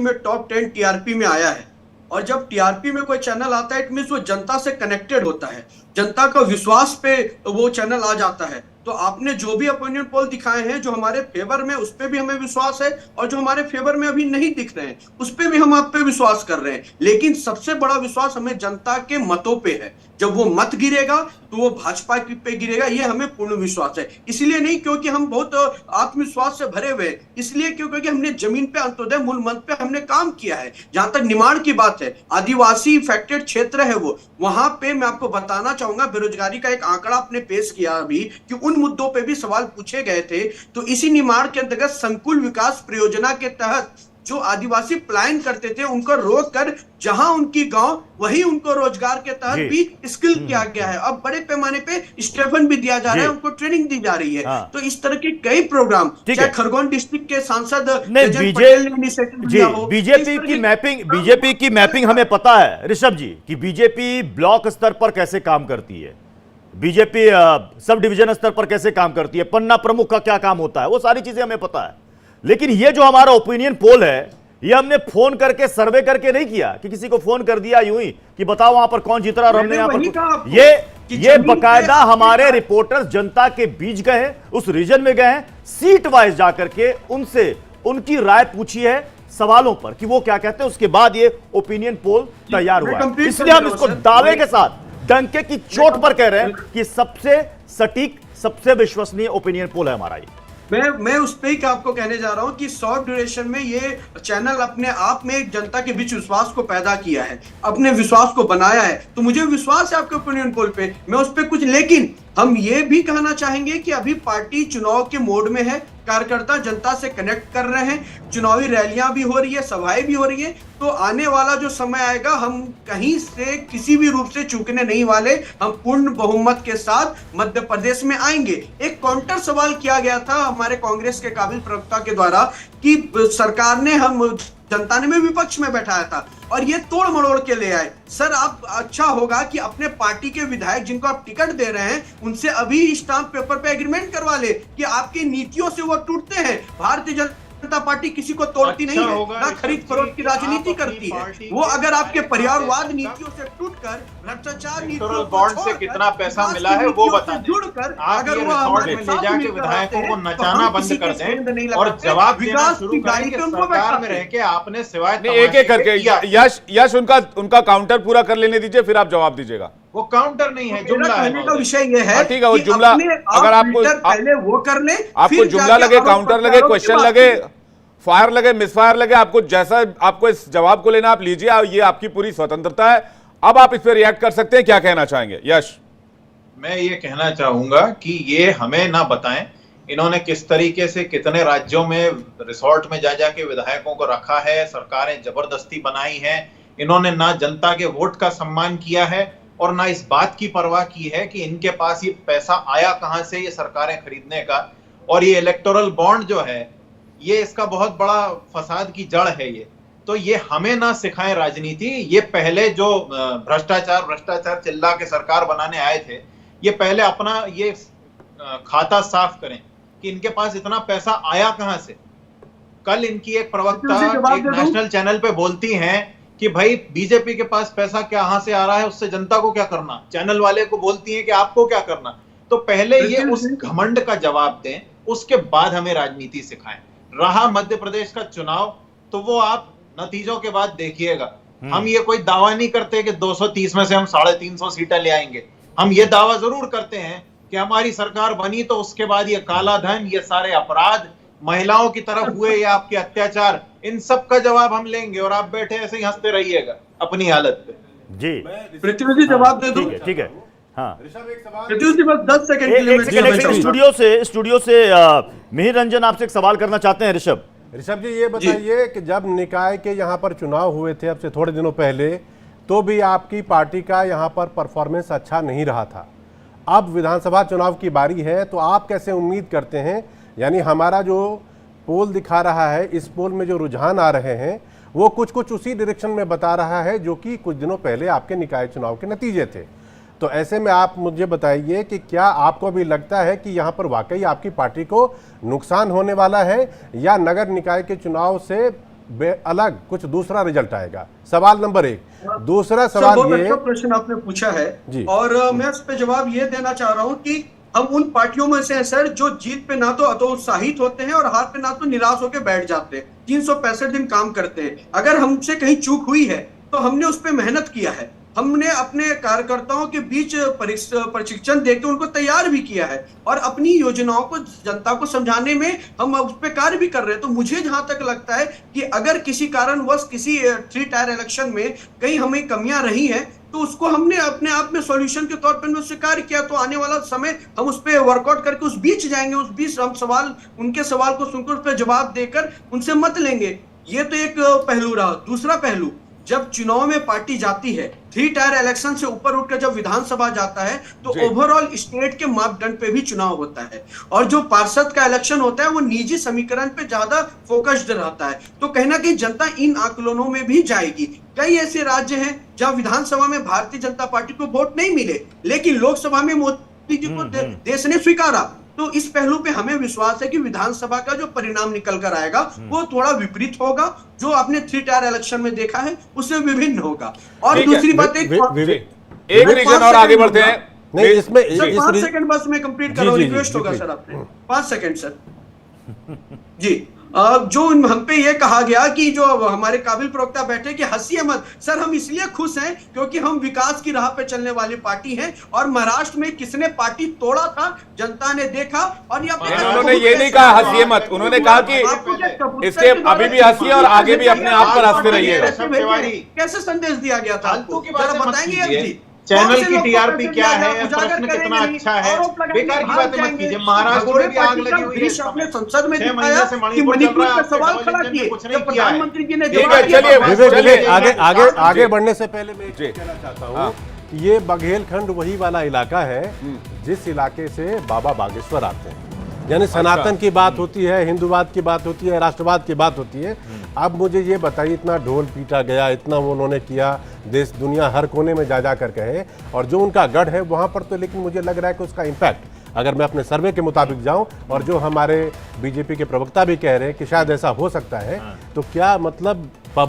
में top 10 TRP में आया है। और जब टीआरपी में कोई चैनल आता है, इट मींस वो जनता से कनेक्टेड होता है, जनता का विश्वास पे वो चैनल आ जाता है। तो आपने जो भी ओपिनियन पोल दिखाए हैं जो हमारे फेवर में, उस पर भी हमें विश्वास है, और जो हमारे फेवर में अभी नहीं दिख रहे हैं उस पर भी हम आप पे विश्वास कर रहे हैं। लेकिन सबसे बड़ा विश्वास हमें जनता के मतों पे है। जब वो मत गिरेगा तो वो भाजपा पे गिरेगा, ये हमें पूर्ण विश्वास है। इसलिए नहीं क्योंकि हम बहुत आत्मविश्वास से भरे हुए, इसलिए क्योंकि हमने जमीन पे अंत्योदय मूल मंत्र पे हमने काम किया है। जहां तक निमाड़ की बात है, आदिवासी इफेक्टेड क्षेत्र है वो, वहां पे मैं आपको बताना चाहूंगा, बेरोजगारी का एक आंकड़ा आपने पेश किया अभी कि उन मुद्दों पे भी सवाल पूछे गए थे। तो इसी निमाड़ के अंतर्गत संकुल विकास परियोजना के तहत जो आदिवासी पलायन करते थे उनको रोक कर जहां उनकी गांव वहीं उनको रोजगार के तहत भी स्किल किया गया है। अब बड़े पैमाने पे स्टेफन भी दिया जा रहा है, उनको ट्रेनिंग दी जा रही है। तो इस तरह के कई प्रोग्राम, चाहे खरगोन डिस्ट्रिक्ट के सांसद बीजेपी की मैपिंग हमें पता है ऋषभ जी कि बीजेपी ब्लॉक स्तर पर कैसे काम करती है, बीजेपी सब डिवीजन स्तर पर कैसे काम करती है, पन्ना प्रमुख का क्या काम होता है, वो सारी चीजें हमें पता है। लेकिन ये जो हमारा ओपिनियन पोल है, ये हमने फोन करके सर्वे करके नहीं किया कि किसी को फोन कर दिया यूं ही कि बताओ वहां पर कौन जीत रहा और हमने यहां पर ये बकायदा हमारे रिपोर्टर्स जनता के बीच गए, उस रीजन में गए हैं, सीट वाइज जाकर के उनसे उनकी राय पूछी है सवालों पर कि वो क्या कहते हैं, उसके बाद ये ओपिनियन पोल तैयार हुआ है। इसलिए हम इसको दावे के साथ डंके की चोट पर कह रहे हैं कि सबसे सटीक, सबसे विश्वसनीय ओपिनियन पोल है हमारा ये। मैं उस पे ही आपको कहने जा रहा हूं कि शॉर्ट ड्यूरेशन में ये चैनल अपने आप में जनता के बीच विश्वास को पैदा किया है, अपने विश्वास को बनाया है। तो मुझे विश्वास है आपके ओपिनियन पोल पे, मैं उस पे कुछ, लेकिन हम ये भी कहना चाहेंगे कि अभी पार्टी चुनाव के मोड में है, कार्यकर्ता जनता से कनेक्ट कर रहे हैं, चुनावी रैलियां भी हो रही है, सभाएं भी हो रही है। तो आने वाला जो समय आएगा हम कहीं से किसी भी रूप से चूकने नहीं वाले, हम पूर्ण बहुमत के साथ मध्य प्रदेश में आएंगे। एक काउंटर सवाल किया गया था हमारे कांग्रेस के काबिल प्रवक्ता के द्वारा कि सरकार ने, हम जनता ने में विपक्ष में बैठाया था और ये तोड़ मरोड़ के ले आए। सर आप, अच्छा होगा कि अपने पार्टी के विधायक जिनको आप टिकट दे रहे हैं उनसे अभी स्टाम्प पेपर पे एग्रीमेंट करवा ले कि आपकी नीतियों से वो टूटते हैं। भारतीय जनता पार्टी किसी को तोड़ती नहीं है, ना खरीद फरोख्त की राजनीति करती है। वो अगर आपके परिवारवाद नीतियों से टूटकर, भ्रष्टाचार नीतियों बॉन्ड से कितना पैसा मिला है वो बता दें। जुड़कर अगर वो हमारे ले जाके विधायकों को नचाना बंद कर दें और जवाब देना शुरू करें कि सरकार में रह के आपने सिवाय एक एक करके यश उनका काउंटर पूरा कर लेने दीजिए, फिर आप जवाब दीजिएगा। वो काउंटर नहीं है, जुमला है। का विषय ये है, ठीक है, वो जुमला, अगर आपको पहले वो कर ले, आपको जुमला लगे, काउंटर लगे, क्वेश्चन लगे, फायर लगे, मिसफायर लगे, आपको जैसा आपको इस जवाब को लेना आप लीजिए, ये आपकी पूरी स्वतंत्रता है। अब आप इस पर रिएक्ट कर सकते हैं, क्या कहना चाहेंगे यश? मैं ये कहना चाहूंगा कि ये हमें ना बताएं इन्होंने किस तरीके से कितने राज्यों में रिसोर्ट में जा जाके विधायकों को रखा है, सरकारें जबरदस्ती बनाई है। इन्होंने ना जनता के वोट का सम्मान किया है और ना इस बात की परवाह की है कि इनके पास ये पैसा आया कहां से ये सरकारें खरीदने का। और ये इलेक्टोरल बॉन्ड जो है ये इसका बहुत बड़ा फसाद की जड़ है ये। तो ये हमें ना सिखाएं राजनीति। ये पहले जो भ्रष्टाचार चिल्ला के सरकार बनाने आए थे, ये पहले अपना ये खाता साफ करें कि इनके पास इतना पैसा आया कहां से। कल इनकी एक प्रवक्ता एक नेशनल चैनल पे बोलती हैं कि भाई बीजेपी के पास पैसा कहां से आ रहा है, उससे जनता को क्या करना। चैनल वाले को बोलती हैं कि आपको क्या करना। तो पहले ये उस घमंड का जवाब दें, उसके बाद हमें राजनीति सिखाएं। रहा मध्य प्रदेश का चुनाव, तो वो आप नतीजों के बाद देखिएगा। हम ये कोई दावा नहीं करते कि 230 में से हम 350 सीटें ले आएंगे। हम ये दावा जरूर करते हैं कि हमारी सरकार बनी तो उसके बाद ये काला धन, ये सारे अपराध, महिलाओं की तरफ हुए या आपके अत्याचार, इन सब का जवाब हम लेंगे। और आप बैठे ऐसे ही हंसते रहिएगा अपनी हालत पे। जी पृथ्वी जी जवाब दे दो। ठीक है। हाँ, पृथ्वी जी बस 10 सेकंड के लिए स्टूडियो से मिहिर रंजन आपसे एक सवाल करना चाहते हैं। ऋषभ जी ये बताइए कि जब निकाय के यहाँ पर चुनाव हुए थे अब से थोड़े दिनों पहले, तो भी आपकी पार्टी का यहाँ पर परफॉर्मेंस अच्छा नहीं रहा था। अब विधानसभा चुनाव की बारी है, तो आप कैसे उम्मीद करते हैं, यानी हमारा जो पोल दिखा रहा है, इस पोल में जो रुझान आ रहे हैं वो कुछ कुछ उसी डायरेक्शन में बता रहा है जो कि कुछ दिनों पहले आपके निकाय चुनाव के नतीजे थे। तो ऐसे में आप मुझे बताइए कि क्या आपको भी लगता है कि यहाँ पर वाकई आपकी पार्टी को नुकसान होने वाला है, या नगर निकाय के चुनाव से अलग कुछ दूसरा रिजल्ट आएगा। सवाल नंबर 1। दूसरा सर, सवाल बहुत ये, अच्छा प्रश्न आपने पूछा है जी। और मैं उस पे जवाब ये देना चाह रहा हूँ कि हम उन पार्टियों में से हैं सर जो जीत पे ना तो उत्साहित होते हैं और हार पे ना तो निराश होकर बैठ जाते हैं। 365 दिन काम करते हैं। अगर हमसे कहीं चूक हुई है तो हमने उस पर मेहनत किया है, हमने अपने कार्यकर्ताओं के बीच प्रशिक्षण देकर उनको तैयार भी किया है और अपनी योजनाओं को जनता को समझाने में हम उस पर कार्य भी कर रहे हैं। तो मुझे जहां तक लगता है कि अगर किसी कारणवश किसी 3 टायर इलेक्शन में कहीं हमें कमियां रही हैं तो उसको हमने अपने आप में सॉल्यूशन के तौर पर स्वीकार किया। तो आने वाला समय हम उस पर वर्कआउट करके उस बीच जाएंगे, उस बीच हम उनके सवाल को सुनकर उस पर जवाब देकर उनसे मत लेंगे। ये तो एक पहलू रहा। दूसरा पहलू, जब चुनाव में पार्टी जाती है, 3 टायर इलेक्शन से ऊपर उठकर जब विधानसभा जाता है तो ओवरऑल स्टेट के मापदंड पे भी चुनाव होता है और जो पार्षद का इलेक्शन होता है वो निजी समीकरण पे ज्यादा फोकस्ड रहता है। तो कहीं ना कहीं जनता इन आकलनों में भी जाएगी। कई ऐसे राज्य हैं जहां विधानसभा में भारतीय जनता पार्टी को वोट नहीं मिले लेकिन लोकसभा में मोदी जी को देश ने स्वीकारा। तो इस पहलू पे हमें विश्वास है कि विधानसभा का जो परिणाम निकल कर आएगा वो थोड़ा विपरीत होगा। जो आपने 3 टायर इलेक्शन में देखा है उससे विभिन्न होगा। और ठीक है। दूसरी बात एक रीजन और आगे बढ़ते हैं। नहीं, इसमें सर 5 सेकंड बस मैं कंप्लीट कर रहा हूँ, जी, जी, रिक्वेस्ट होगा जी, सर आपसे 5 सेकंड सर जी। जो हम पे ये कहा गया कि जो हमारे काबिल प्रवक्ता बैठे कि हंसिए मत, सर हम इसलिए खुश हैं क्योंकि हम विकास की राह पे चलने वाली पार्टी हैं और महाराष्ट्र में किसने पार्टी तोड़ा था जनता ने देखा। और उन्होंने ये नहीं कहा हंसिए मत, उन्होंने कहा कि इसके अभी भी हंसिए और आगे भी अपने आप पर हंसते रहिएगा। कैसे संदेश दिया गया था आपको, जरा बताएंगे? चैनल की टीआरपी क्या है, प्रश्न कितना अच्छा है, बेकार की बातें मत कीजिए। महाराष्ट्र में भी आग लगी हुई है, संसद में 6 महीने से मणिपुर चल रहा है, सवाल खड़ा किए, प्रधानमंत्री जी ने चलिए आगे बढ़ने से पहले मैं कहना चाहता हूँ कि ये बघेलखंड वही वाला इलाका है जिस इलाके से बाबा बागेश्वर आते हैं। यानी सनातन की बात होती है, हिंदूवाद की बात होती है, राष्ट्रवाद की बात होती है। अब मुझे ये बताइए, इतना ढोल पीटा गया, इतना वो उन्होंने किया, देश दुनिया हर कोने में जा जा कर कहे, और जो उनका गढ़ है वहाँ पर तो लेकिन मुझे लग रहा है कि उसका इम्पैक्ट, अगर मैं अपने सर्वे के मुताबिक जाऊं और जो हमारे बीजेपी के प्रवक्ता भी कह रहे हैं कि शायद ऐसा हो सकता है, तो क्या मतलब